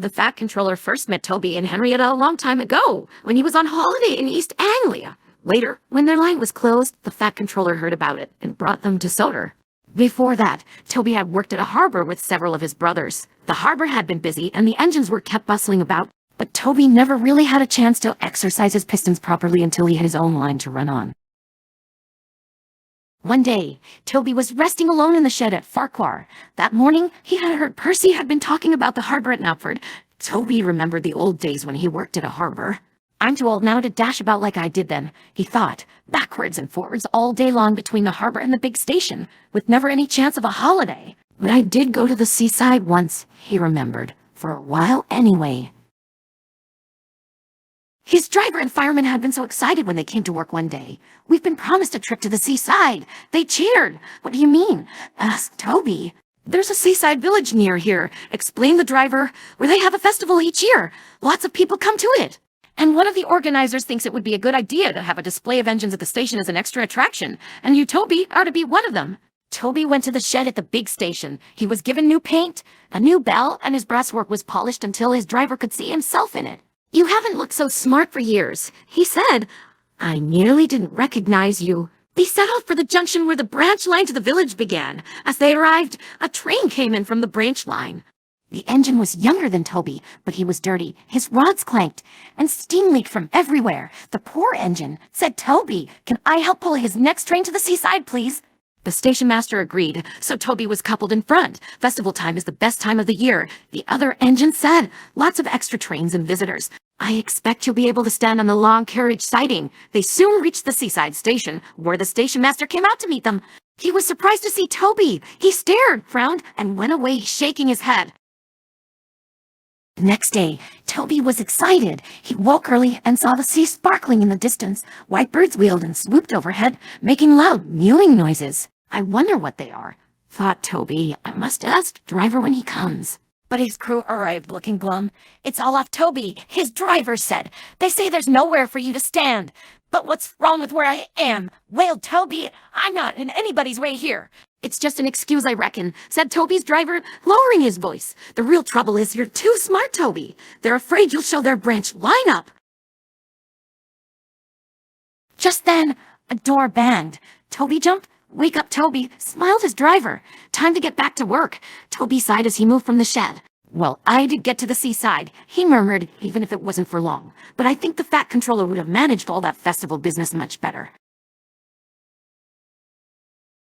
The Fat Controller first met Toby and Henrietta a long time ago, when he was on holiday in East Anglia. Later, when their line was closed, the Fat Controller heard about it and brought them to Soder. Before that, Toby had worked at a harbor with several of his brothers. The harbor had been busy and the engines were kept bustling about, but Toby never really had a chance to exercise his pistons properly until he had his own line to run on. One day, Toby was resting alone in the shed at Farquhar. That morning, he had heard Percy had been talking about the harbor at Knapford. Toby remembered the old days when he worked at a harbor. I'm too old now to dash about like I did then, he thought, backwards and forwards all day long between the harbor and the big station, with never any chance of a holiday. But I did go to the seaside once, he remembered, for a while anyway. His driver and fireman had been so excited when they came to work one day. We've been promised a trip to the seaside. They cheered. What do you mean? Asked Toby. There's a seaside village near here, explained the driver, where they have a festival each year. Lots of people come to it. And one of the organizers thinks it would be a good idea to have a display of engines at the station as an extra attraction, and you, Toby, are to be one of them. Toby went to the shed at the big station. He was given new paint, a new bell, and his brasswork was polished until his driver could see himself in it. You haven't looked so smart for years, he said. I nearly didn't recognize you. They set off for the junction where the branch line to the village began. As they arrived, a train came in from the branch line. The engine was younger than Toby, but he was dirty. His rods clanked, and steam leaked from everywhere. The poor engine said, Toby, can I help pull his next train to the seaside, please? The station master agreed, so Toby was coupled in front. Festival time is the best time of the year. The other engine said, lots of extra trains and visitors. I expect you'll be able to stand on the long carriage siding. They soon reached the seaside station, where the station master came out to meet them. He was surprised to see Toby. He stared, frowned, and went away shaking his head. The next day, Toby was excited. He woke early and saw the sea sparkling in the distance. White birds wheeled and swooped overhead, making loud mewing noises. I wonder what they are, thought Toby. I must ask driver when he comes. But his crew arrived looking glum. It's all off Toby, his driver said. They say there's nowhere for you to stand. But what's wrong with where I am? Wailed Toby. I'm not in anybody's way here. It's just an excuse, I reckon, said Toby's driver, lowering his voice. The real trouble is you're too smart, Toby. They're afraid you'll show their branch line-up. Just then, a door banged. Toby jumped. Wake up, Toby, smiled his driver. Time to get back to work. Toby sighed as he moved from the shed. Well, I did get to the seaside, he murmured, even if it wasn't for long. But I think the Fat Controller would have managed all that festival business much better.